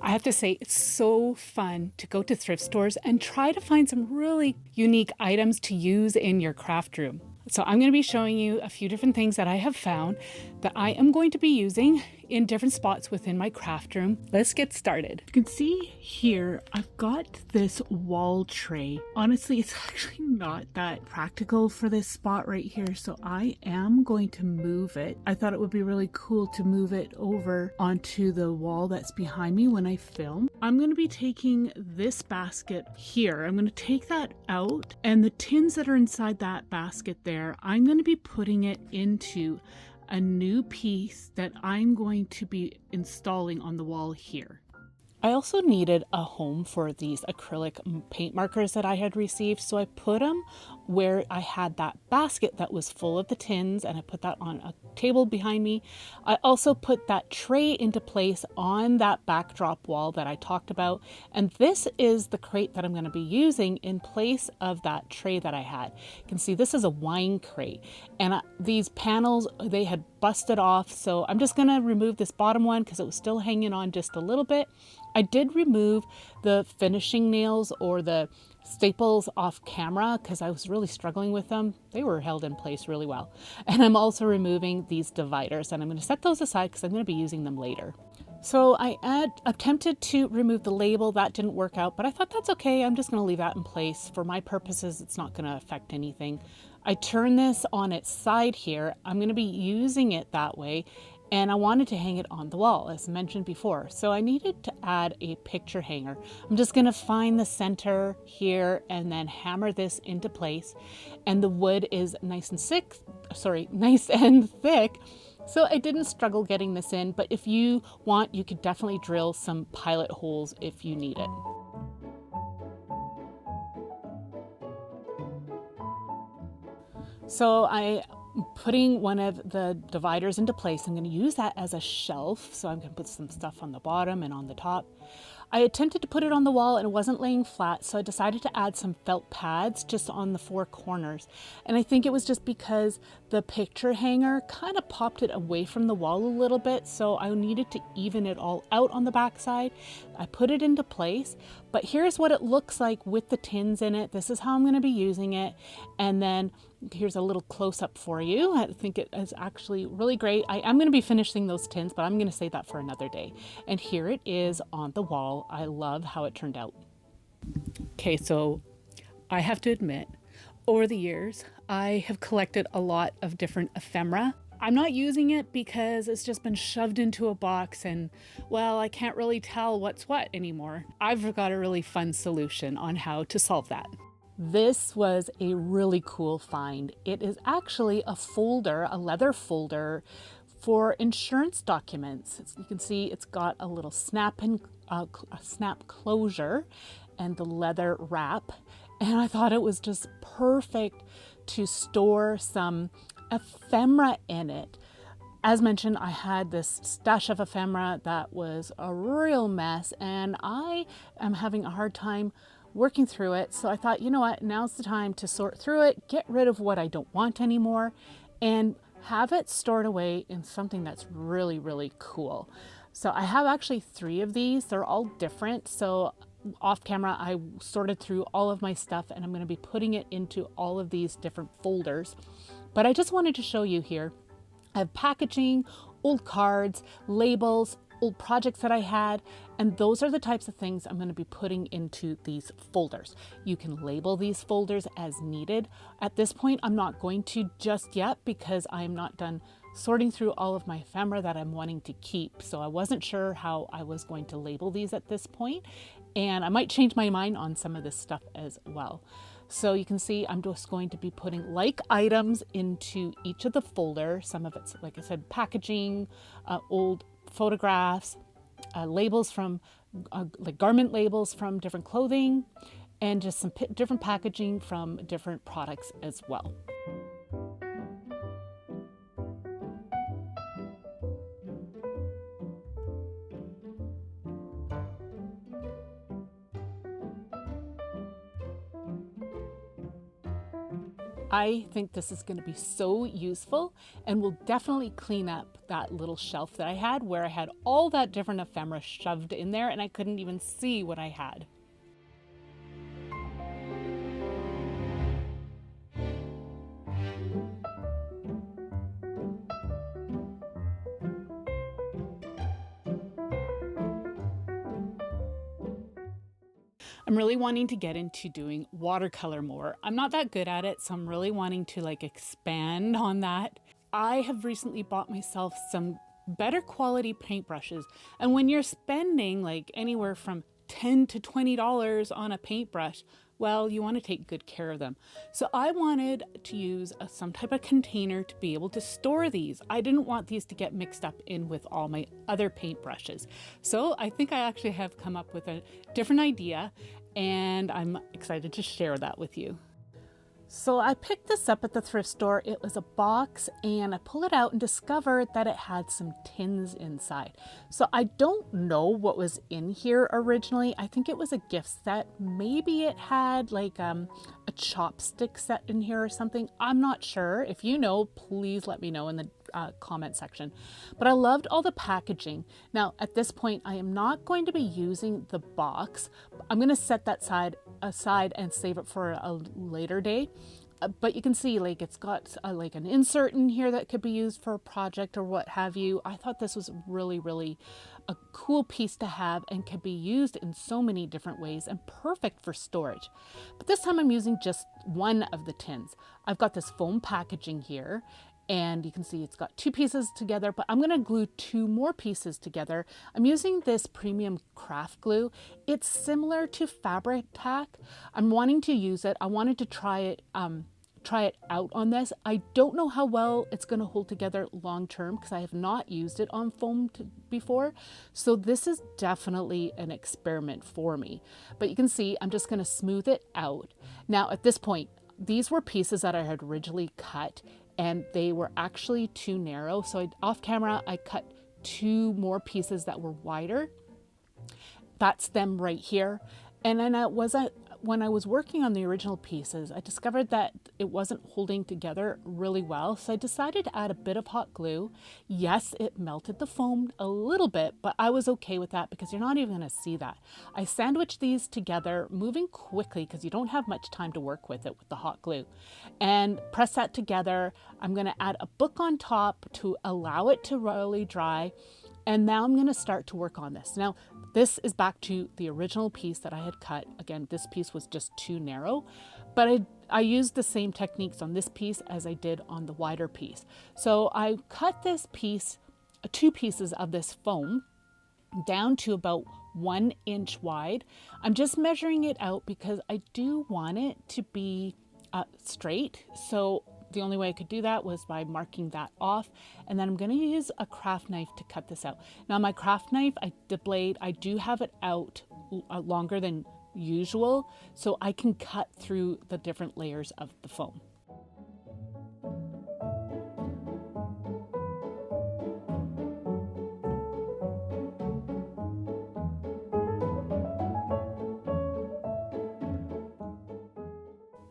I have to say, it's so fun to go to thrift stores and try to find some really unique items to use in your craft room. So I'm going to be showing you a few different things that I have found that I am going to be using in different spots within my craft room. Let's get started. You can see here, I've got this wall tray. Honestly, it's actually not that practical for this spot right here, so I am going to move it. I thought it would be really cool to move it over onto the wall that's behind me when I film. I'm going to be taking this basket here. I'm going to take that out, and the tins that are inside that basket there, I'm going to be putting it into a new piece that I'm going to be installing on the wall here. I also needed a home for these acrylic paint markers that I had received, so I put them where I had that basket that was full of the tins, and I put that on a table behind me. I also put that tray into place on that backdrop wall that I talked about, and this is the crate that I'm going to be using in place of that tray that I had. You can see this is a wine crate, and these panels, they had busted off, so I'm just going to remove this bottom one because it was still hanging on just a little bit. I did remove the finishing nails or the staples off camera because I was really struggling with them. They were held in place really well. And I'm also removing these dividers, and I'm going to set those aside because I'm going to be using them later. So I attempted to remove the label. That didn't work out, but I thought that's okay. I'm just going to leave that in place. For my purposes, it's not going to affect anything. I turn this on its side here. I'm going to be using it that way, and I wanted to hang it on the wall, as mentioned before. So I needed to add a picture hanger. I'm just going to find the center here and then hammer this into place. And the wood is nice and thick, so I didn't struggle getting this in, but if you want, you could definitely drill some pilot holes if you need it. So I'm putting one of the dividers into place. I'm going to use that as a shelf. So I'm going to put some stuff on the bottom and on the top. I attempted to put it on the wall and it wasn't laying flat, so I decided to add some felt pads just on the four corners. And I think it was just because the picture hanger kind of popped it away from the wall a little bit, so I needed to even it all out on the back side. I put it into place, but here's what it looks like with the tins in it. This is how I'm going to be using it. And then here's a little close-up for you. I think it is actually really great. I'm going to be finishing those tins, but I'm going to save that for another day. And here it is on the wall. I love how it turned out. Okay, so I have to admit, over the years, I have collected a lot of different ephemera. I'm not using it because it's just been shoved into a box and, well, I can't really tell what's what anymore. I've got a really fun solution on how to solve that. This was a really cool find. It is actually a folder, a leather folder for insurance documents. You can see it's got a little snap closure and the leather wrap. And I thought it was just perfect to store some ephemera in it. As mentioned, I had this stash of ephemera that was a real mess, and I am having a hard time working through it. So I thought, you know what, now's the time to sort through it, get rid of what I don't want anymore, and have it stored away in something that's really, really cool. So I have actually 3 of these. They're all different. So off camera, I sorted through all of my stuff, and I'm going to be putting it into all of these different folders. But I just wanted to show you here. I have packaging, old cards, labels, old projects that I had, and those are the types of things I'm going to be putting into these folders. You can label these folders as needed. At this point, I'm not going to just yet because I am not done sorting through all of my ephemera that I'm wanting to keep. So I wasn't sure how I was going to label these at this point, and I might change my mind on some of this stuff as well. So you can see I'm just going to be putting like items into each of the folders. Some of it's, like I said, packaging, old photographs, labels from like garment labels from different clothing, and just some different packaging from different products as well. I think this is going to be so useful and will definitely clean up that little shelf that I had where I had all that different ephemera shoved in there and I couldn't even see what I had. I'm really wanting to get into doing watercolor more. I'm not that good at it, so I'm really wanting to expand on that. I have recently bought myself some better quality paintbrushes, and when you're spending anywhere from $10 to $20 on a paintbrush, well, you want to take good care of them. So I wanted to use some type of container to be able to store these. I didn't want these to get mixed up in with all my other paintbrushes. So I think I actually have come up with a different idea, and I'm excited to share that with you. So I picked this up at the thrift store. It was a box, and I pulled it out and discovered that it had some tins inside. So I don't know what was in here originally. I think it was a gift set. Maybe it had a chopstick set in here or something. I'm not sure. If you know, please let me know in the comment section. But I loved all the packaging. Now at this point I am not going to be using the box. I'm going to set that aside and save it for a later day. But you can see it's got an insert in here that could be used for a project or what have you. I thought this was really a cool piece to have and can be used in so many different ways and perfect for storage. But this time I'm using just one of the tins. I've got this foam packaging here, and you can see it's got two pieces together, but I'm going to glue two more pieces together. I'm using this premium craft glue. It's similar to Fabric Tack. I'm wanting to use it. I wanted to try it out on this. I don't know how well it's going to hold together long term because I have not used it on foam before. So this is definitely an experiment for me. But you can see I'm just going to smooth it out. Now at this point, these were pieces that I had originally cut, and they were actually too narrow. So off camera, I cut two more pieces that were wider. That's them right here. And then when I was working on the original pieces, I discovered that it wasn't holding together really well. So I decided to add a bit of hot glue. Yes, it melted the foam a little bit, but I was okay with that because you're not even going to see that. I sandwiched these together, moving quickly because you don't have much time to work with it with the hot glue, and press that together. I'm going to add a book on top to allow it to really dry. And now I'm going to start to work on this. Now, this is back to the original piece that I had cut. Again, this piece was just too narrow, but I used the same techniques on this piece as I did on the wider piece. So I cut this piece, two pieces of this foam down to about 1 inch wide. I'm just measuring it out because I do want it to be straight. So the only way I could do that was by marking that off. And then I'm going to use a craft knife to cut this out. Now my craft knife, the blade, I do have it out longer than usual, so I can cut through the different layers of the foam.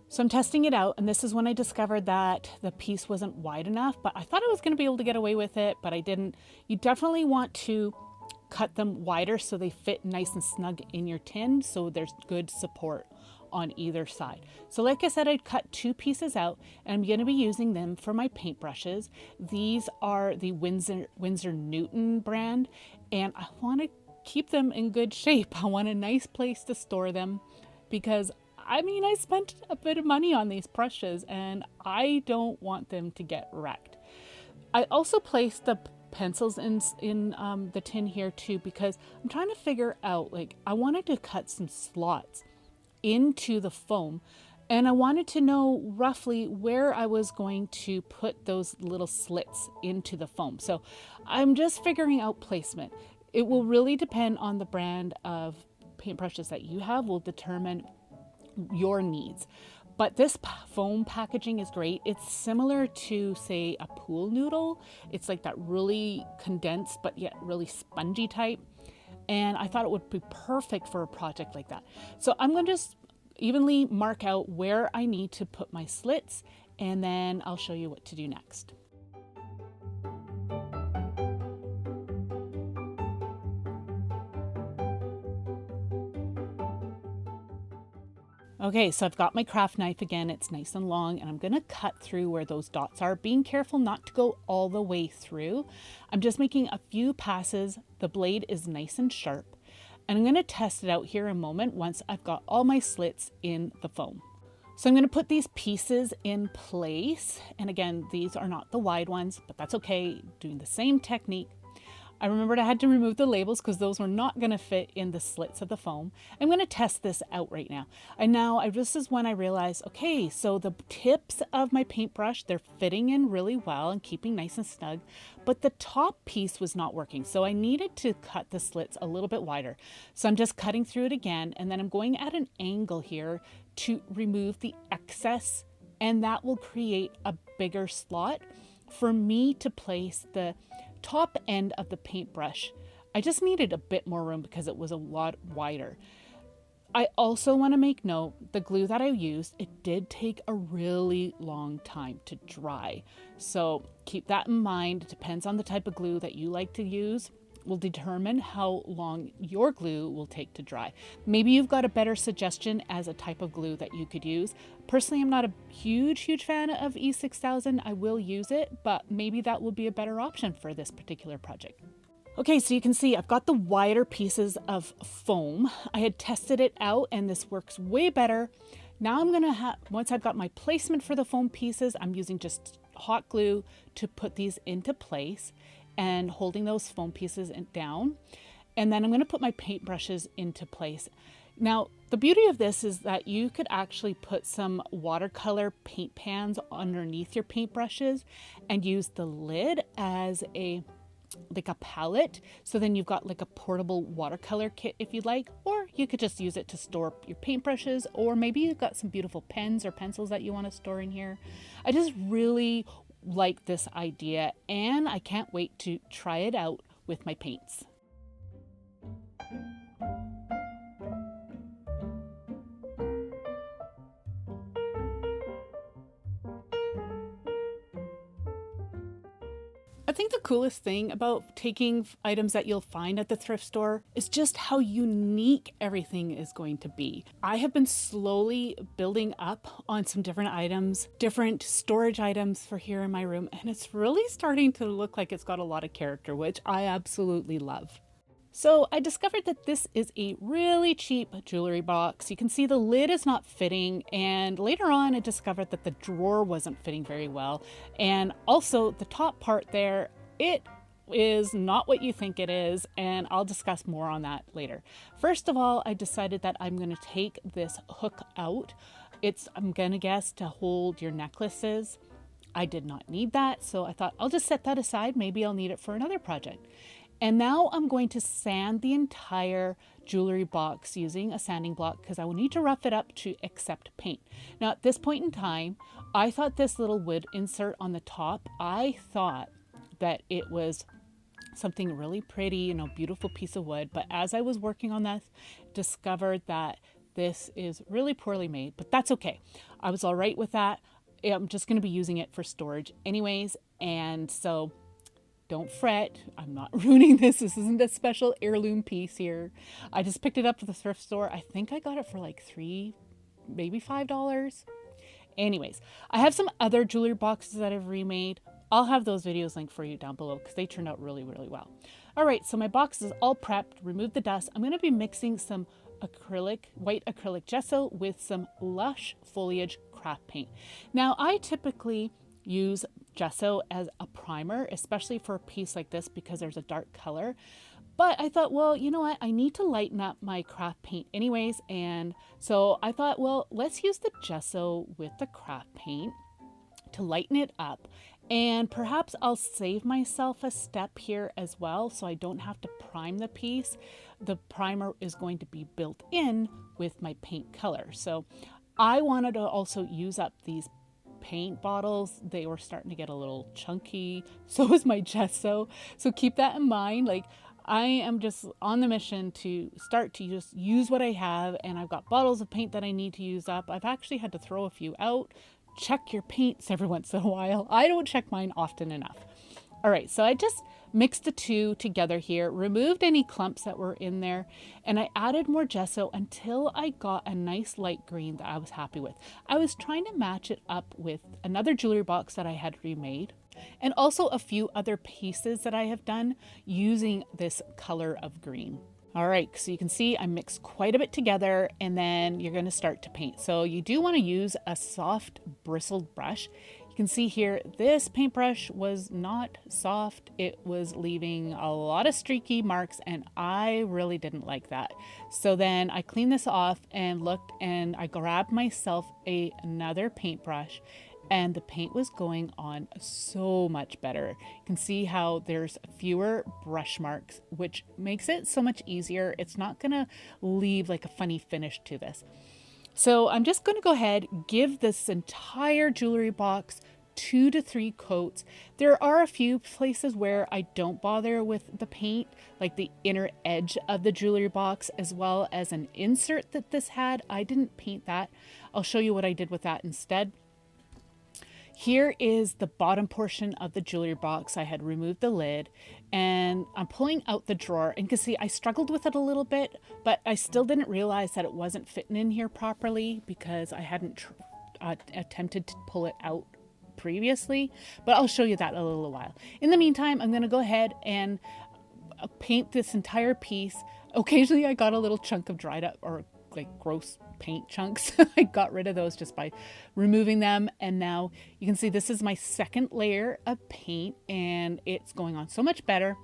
So I'm testing it out, and this is when I discovered that the piece wasn't wide enough, but I thought I was going to be able to get away with it, but I didn't. You definitely want to cut them wider so they fit nice and snug in your tin, so there's good support on either side. So like I said, I'd cut two pieces out, and I'm going to be using them for my paintbrushes. These are the Winsor Newton brand, and I want to keep them in good shape. I want a nice place to store them because I spent a bit of money on these brushes and I don't want them to get wrecked. I also placed the pencils in the tin here too because I'm trying to figure out, I wanted to cut some slots into the foam, and I wanted to know roughly where I was going to put those little slits into the foam. So I'm just figuring out placement. It will really depend on the brand of paintbrushes that you have, will determine your needs. But this foam packaging is great. It's similar to, say, a pool noodle. It's like that really condensed but yet really spongy type. And I thought it would be perfect for a project like that. So I'm going to just evenly mark out where I need to put my slits and then I'll show you what to do next. Okay, so I've got my craft knife again. It's nice and long, and I'm going to cut through where those dots are, being careful not to go all the way through. I'm just making a few passes. The blade is nice and sharp, and I'm going to test it out here in a moment once I've got all my slits in the foam. So I'm going to put these pieces in place, and again, these are not the wide ones, but that's okay, doing the same technique. I remembered I had to remove the labels because those were not going to fit in the slits of the foam. I'm going to test this out right now. And now this is when I realized, okay, so the tips of my paintbrush, they're fitting in really well and keeping nice and snug, but the top piece was not working. So I needed to cut the slits a little bit wider. So I'm just cutting through it again, and then I'm going at an angle here to remove the excess, and that will create a bigger slot for me to place the top end of the paintbrush. I just needed a bit more room because it was a lot wider. I also want to make note, the glue that I used, it did take a really long time to dry. So keep that in mind. It depends on the type of glue that you like to use, will determine how long your glue will take to dry. Maybe you've got a better suggestion as a type of glue that you could use. Personally, I'm not a huge fan of E6000. I will use it, but maybe that will be a better option for this particular project. Okay, so you can see I've got the wider pieces of foam. I had tested it out and this works way better. Now I'm gonna once I've got my placement for the foam pieces, I'm using just hot glue to put these into place and holding those foam pieces down. And then I'm going to put my paintbrushes into place. Now, the beauty of this is that you could actually put some watercolor paint pans underneath your paintbrushes and use the lid as a palette. So then you've got like a portable watercolor kit if you'd like, or you could just use it to store your paintbrushes, or maybe you've got some beautiful pens or pencils that you want to store in here. I just really like this idea, and I can't wait to try it out with my paints. I think the coolest thing about taking items that you'll find at the thrift store is just how unique everything is going to be. I have been slowly building up on some different items, different storage items for here in my room, and it's really starting to look like it's got a lot of character, which I absolutely love. So I discovered that this is a really cheap jewelry box. You can see the lid is not fitting, and later on I discovered that the drawer wasn't fitting very well. And also the top part there, it is not what you think it is, and I'll discuss more on that later. First of all, I decided that I'm going to take this hook out. I'm going to guess to hold your necklaces. I did not need that, so I thought I'll just set that aside. Maybe I'll need it for another project. And now I'm going to sand the entire jewelry box using a sanding block because I will need to rough it up to accept paint. Now at this point in time, I thought this little wood insert on the top, I thought that it was something really pretty, beautiful piece of wood. But as I was working on this, discovered that this is really poorly made, but that's okay. I was all right with that. I'm just going to be using it for storage anyways. And so don't fret, I'm not ruining this. This isn't a special heirloom piece here. I just picked it up at the thrift store. I think I got it for like $3, maybe $5. Anyways, I have some other jewelry boxes that I've remade. I'll have those videos linked for you down below because they turned out really, really well. All right, so my box is all prepped, remove the dust. I'm going to be mixing some white acrylic gesso with some Lush Foliage craft paint. Now, I typically use gesso as a primer, especially for a piece like this because there's a dark color. But I thought, well, you know what? I need to lighten up my craft paint anyways. And so I thought, well, let's use the gesso with the craft paint to lighten it up. And perhaps I'll save myself a step here as well so I don't have to prime the piece. The primer is going to be built in with my paint color. So I wanted to also use up these paint bottles. They were starting to get a little chunky. So was my gesso. So keep that in mind. Like, I am just on the mission to start to just use what I have, and I've got bottles of paint that I need to use up. I've actually had to throw a few out check your paints every once in a while. I don't check mine often enough. All right, so I just mixed the two together here, removed any clumps that were in there, and I added more gesso until I got a nice light green that I was happy with. I was trying to match it up with another jewelry box that I had remade, and also a few other pieces that I have done using this color of green. All right, so you can see I mixed quite a bit together, and then you're going to start to paint. So you do want to use a soft bristled brush. You can see here, this paintbrush was not soft. It was leaving a lot of streaky marks, and I really didn't like that. So then I cleaned this off and looked, and I grabbed myself another paintbrush, and the paint was going on so much better. You can see how there's fewer brush marks, which makes it so much easier. It's not gonna leave like a funny finish to this. So I'm just gonna go ahead, give this entire jewelry box 2 to 3 coats. There are a few places where I don't bother with the paint, like the inner edge of the jewelry box, as well as an insert that this had. I didn't paint that. I'll show you what I did with that instead. Here is the bottom portion of the jewelry box. I had removed the lid, and I'm pulling out the drawer, and you can see I struggled with it a little bit, but I still didn't realize that it wasn't fitting in here properly because I hadn't attempted to pull it out previously, but I'll show you that in a little while. In the meantime, I'm going to go ahead and paint this entire piece. Occasionally I got a little chunk of dried up or like gross paint chunks. I got rid of those just by removing them, and now you can see this is my second layer of paint, and it's going on so much better.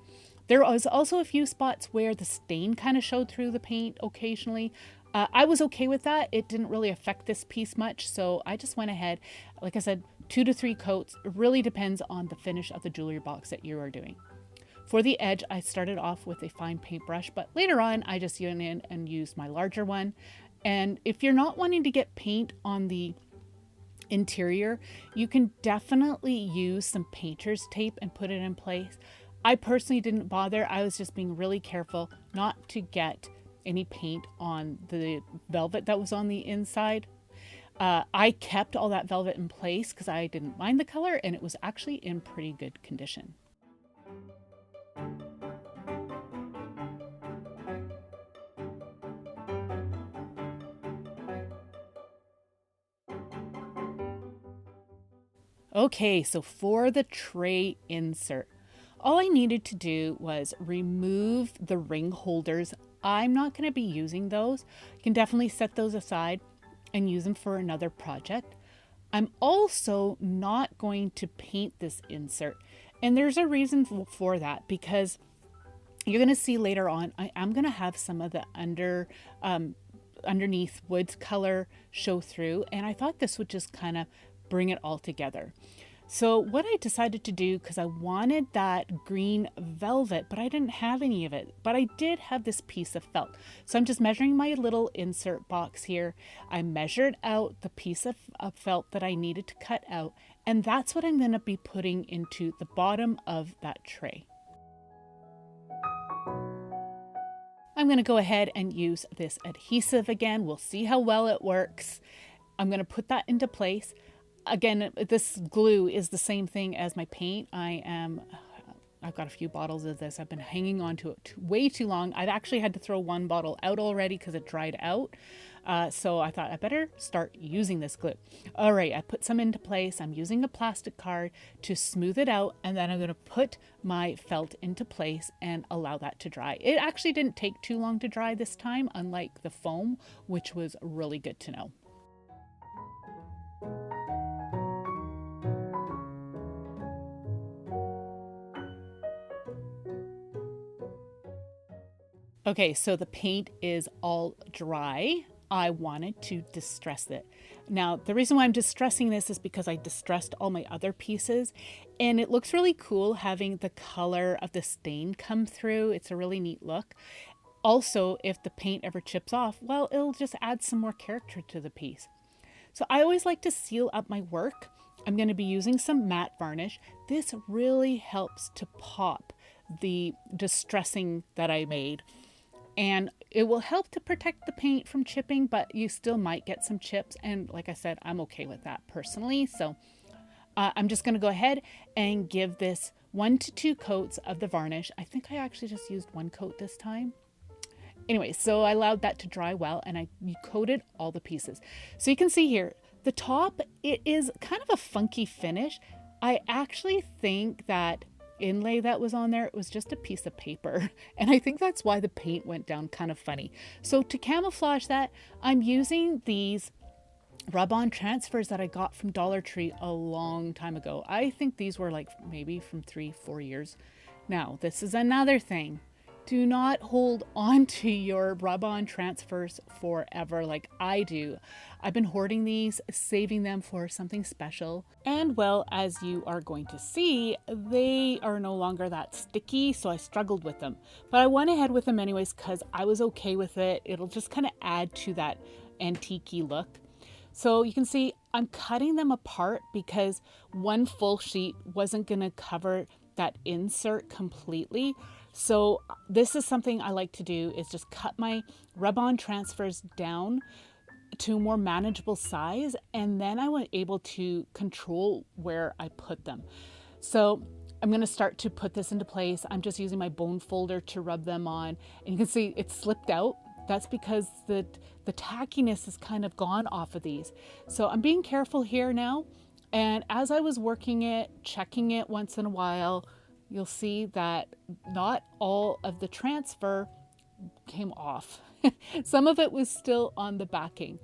There was also a few spots where the stain kind of showed through the paint occasionally. I was okay with that. It didn't really affect this piece much, so I just went ahead, like I said, 2 to 3 coats. It really depends on the finish of the jewelry box that you are doing. For the edge, I started off with a fine paintbrush, but later on I just went in and used my larger one. And if you're not wanting to get paint on the interior, you can definitely use some painter's tape and put it in place. I personally didn't bother. I was just being really careful not to get any paint on the velvet that was on the inside. I kept all that velvet in place because I didn't mind the color, and it was actually in pretty good condition. Okay, so for the tray insert, all I needed to do was remove the ring holders. I'm not going to be using those. You can definitely set those aside and use them for another project. I'm also not going to paint this insert, and there's a reason for that, because you're going to see later on I am going to have some of the underneath woods color show through, and I thought this would just kind of bring it all together. So what I decided to do, because I wanted that green velvet, but I didn't have any of it, but I did have this piece of felt. So I'm just measuring my little insert box here. I measured out the piece of felt that I needed to cut out, and that's what I'm going to be putting into the bottom of that tray. I'm going to go ahead and use this adhesive again. We'll see how well it works. I'm going to put that into place. Again, this glue is the same thing as my paint. I've got a few bottles of this. I've been hanging on to it way too long. I've actually had to throw one bottle out already because it dried out. So I thought I better start using this glue. All right, I put some into place. I'm using a plastic card to smooth it out, and then I'm going to put my felt into place and allow that to dry. It actually didn't take too long to dry this time, unlike the foam, which was really good to know. Okay, so the paint is all dry. I wanted to distress it. Now, the reason why I'm distressing this is because I distressed all my other pieces, and it looks really cool having the color of the stain come through. It's a really neat look. Also, if the paint ever chips off, well, it'll just add some more character to the piece. So I always like to seal up my work. I'm going to be using some matte varnish. This really helps to pop the distressing that I made. And it will help to protect the paint from chipping, but you still might get some chips. And like I said, I'm okay with that personally. So I'm just going to go ahead and give this 1 to 2 coats of the varnish. I think I actually just used 1 coat this time. Anyway, so I allowed that to dry well, and I coated all the pieces. So you can see here, the top, it is kind of a funky finish. I actually think that inlay that was on there, it was just a piece of paper. And I think that's why the paint went down kind of funny. So to camouflage that, I'm using these rub-on transfers that I got from Dollar Tree a long time ago. I think these were like maybe from 3-4 years. Now, this is another thing. Do not hold on to your rub-on transfers forever like I do. I've been hoarding these, saving them for something special. And well, as you are going to see, they are no longer that sticky, so I struggled with them. But I went ahead with them anyways because I was okay with it. It'll just kind of add to that antique-y look. So you can see I'm cutting them apart because one full sheet wasn't going to cover that insert completely. So this is something I like to do, is just cut my rub-on transfers down to a more manageable size, and then I was able to control where I put them. So I'm going to start to put this into place. I'm just using my bone folder to rub them on, and you can see it slipped out. That's because the tackiness is kind of gone off of these. So I'm being careful here now, and as I was working it, checking it once in a while, you'll see that not all of the transfer came off. Some of it was still on the backing.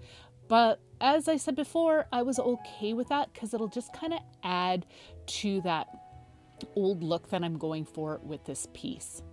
But as I said before, I was okay with that because it'll just kind of add to that old look that I'm going for with this piece.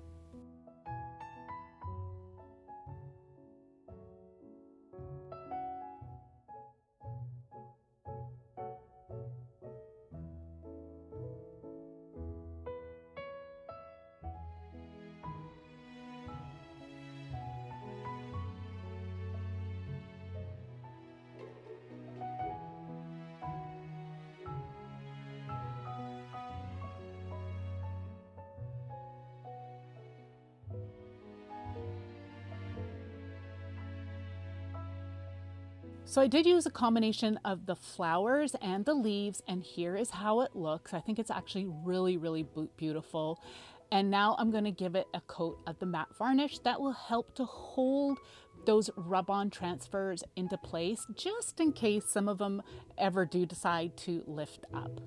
So I did use a combination of the flowers and the leaves, and here is how it looks. I think it's actually really, really beautiful. And now I'm going to give it a coat of the matte varnish that will help to hold those rub-on transfers into place, just in case some of them ever do decide to lift up.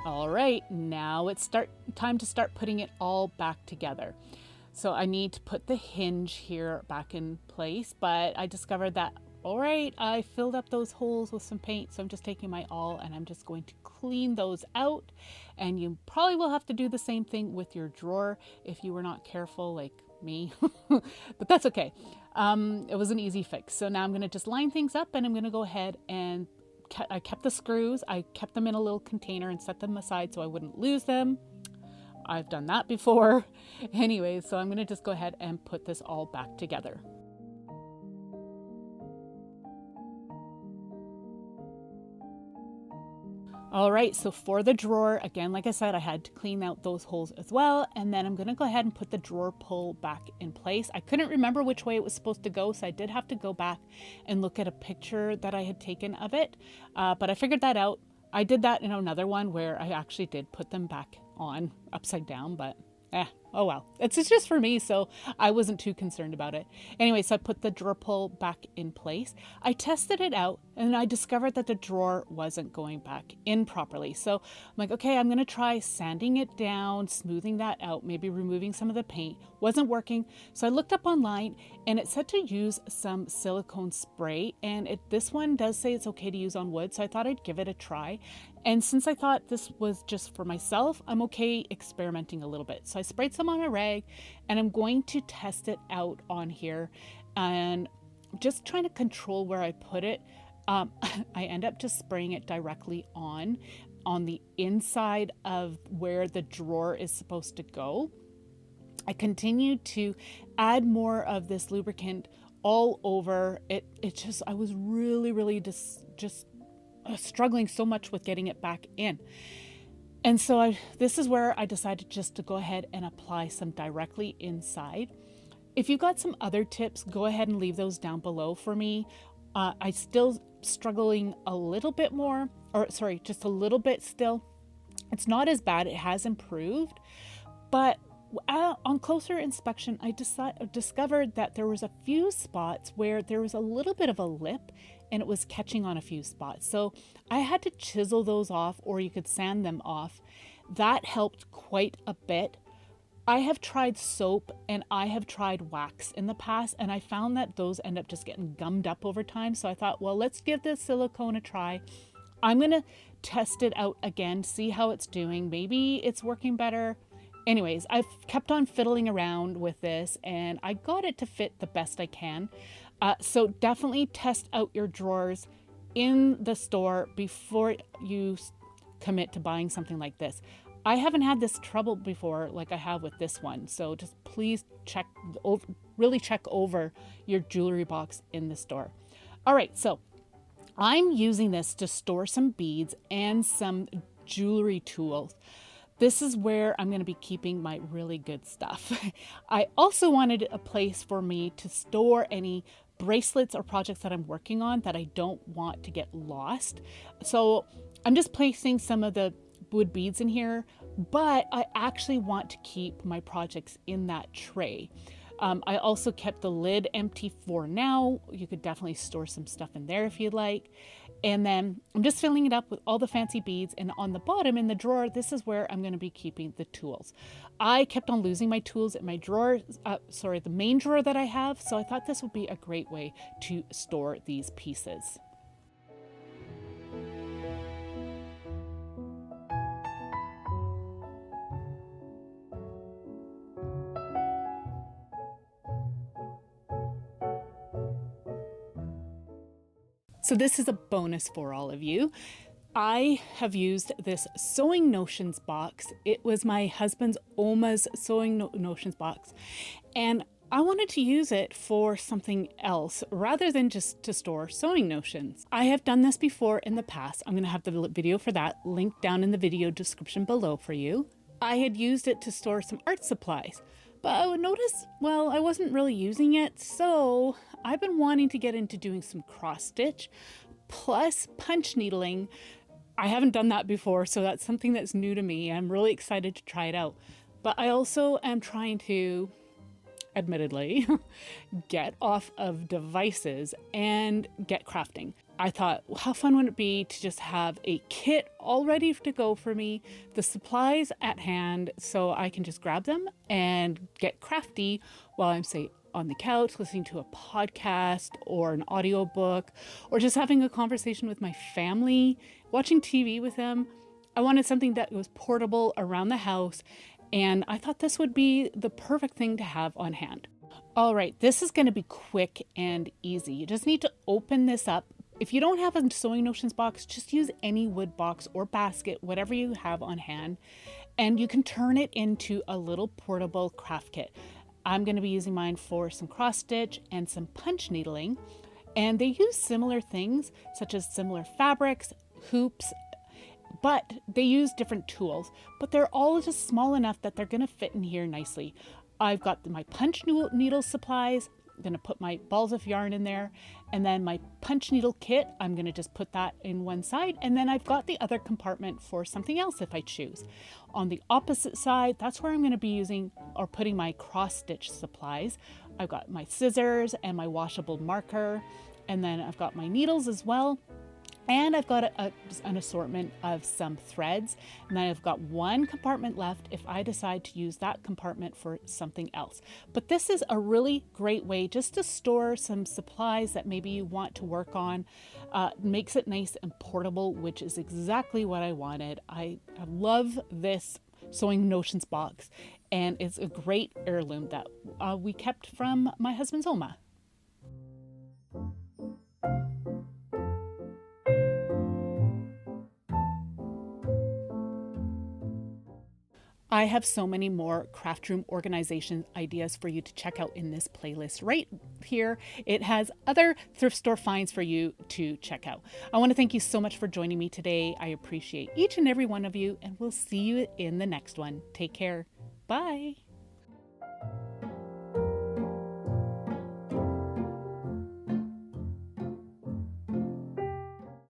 All right, now it's time to start putting it all back together. So I need to put the hinge here back in place, but I discovered that, all right, I filled up those holes with some paint, so I'm just taking my awl and I'm just going to clean those out. And you probably will have to do the same thing with your drawer if you were not careful like me, but that's okay. It was an easy fix. So now I'm gonna just line things up, and I'm gonna go ahead and I kept the screws. I kept them in a little container and set them aside so I wouldn't lose them. I've done that before. Anyway, so I'm going to just go ahead and put this all back together. All right, so for the drawer, again, like I said, I had to clean out those holes as well. And then I'm gonna go ahead and put the drawer pull back in place. I couldn't remember which way it was supposed to go, so I did have to go back and look at a picture that I had taken of it. But I figured that out. I did that in another one where I actually did put them back on upside down, but oh well. It's just for me, so I wasn't too concerned about it. Anyway, so I put the drawer pull back in place. I tested it out, and I discovered that the drawer wasn't going back in properly. So I'm like, okay, I'm gonna try sanding it down, smoothing that out, maybe removing some of the paint. Wasn't working. So I looked up online, and it said to use some silicone spray, and this one does say it's okay to use on wood, so I thought I'd give it a try. And since I thought this was just for myself, I'm okay experimenting a little bit. So I sprayed some on a rag, and I'm going to test it out on here and just trying to control where I put it. I end up just spraying it directly on the inside of where the drawer is supposed to go. I continued to add more of this lubricant all over it. I was really just struggling so much with getting it back in. And so this is where I decided just to go ahead and apply some directly inside. If you've got some other tips, go ahead and leave those down below for me. I still struggling a little bit more, or sorry, just a little bit still. It's not as bad, it has improved, but on closer inspection, I discovered that there was a few spots where there was a little bit of a lip and it was catching on a few spots. So I had to chisel those off, or you could sand them off. That helped quite a bit. I have tried soap and I have tried wax in the past, and I found that those end up just getting gummed up over time. So I thought, well, let's give this silicone a try. I'm going to test it out again, see how it's doing. Maybe it's working better. Anyways, I've kept on fiddling around with this and I got it to fit the best I can. So definitely test out your drawers in the store before you commit to buying something like this. I haven't had this trouble before like I have with this one. So just please really check over your jewelry box in the store. All right, so I'm using this to store some beads and some jewelry tools. This is where I'm going to be keeping my really good stuff. I also wanted a place for me to store any bracelets or projects that I'm working on that I don't want to get lost. So I'm just placing some of the wood beads in here, but I actually want to keep my projects in that tray. I also kept the lid empty for now. You could definitely store some stuff in there if you'd like. And then I'm just filling it up with all the fancy beads. And on the bottom in the drawer, this is where I'm going to be keeping the tools. I kept on losing my tools in my drawer, the main drawer that I have. So I thought this would be a great way to store these pieces. So this is a bonus for all of you. I have used this Sewing Notions box. It was my husband's Oma's Sewing Notions box, and I wanted to use it for something else rather than just to store sewing notions. I have done this before in the past. I'm going to have the video for that linked down in the video description below for you. I had used it to store some art supplies, but I would notice, well, I wasn't really using it, so I've been wanting to get into doing some cross stitch plus punch needling. I haven't done that before, so that's something that's new to me. I'm really excited to try it out. But I also am trying to, admittedly, get off of devices and get crafting. I thought, well, how fun would it be to just have a kit all ready to go for me, the supplies at hand, so I can just grab them and get crafty while I'm, say, on the couch listening to a podcast or an audiobook, or just having a conversation with my family, watching TV with them. I wanted something that was portable around the house, and I thought this would be the perfect thing to have on hand. All right, this is going to be quick and easy. You just need to open this up. If you don't have a Sewing Notions box, just use any wood box or basket, whatever you have on hand, and you can turn it into a little portable craft kit. I'm going to be using mine for some cross stitch and some punch needling, and they use similar things such as similar fabrics, hoops, but they use different tools, but they're all just small enough that they're going to fit in here nicely. I've got my punch needle supplies. I'm going to put my balls of yarn in there, and then my punch needle kit, I'm going to just put that in one side, and then I've got the other compartment for something else if I choose. On the opposite side, that's where I'm going to be using or putting my cross stitch supplies. I've got my scissors and my washable marker, and then I've got my needles as well. And I've got an assortment of some threads, and then I've got one compartment left if I decide to use that compartment for something else. But this is a really great way just to store some supplies that maybe you want to work on. Makes it nice and portable, which is exactly what I wanted. I love this Sewing Notions box, and it's a great heirloom that we kept from my husband's Oma. I have so many more craft room organization ideas for you to check out in this playlist right Here it has other thrift store finds for you to check out. I want to thank you so much for joining me today. I appreciate each and every one of you, and we'll see you in the next one. Take care. Bye.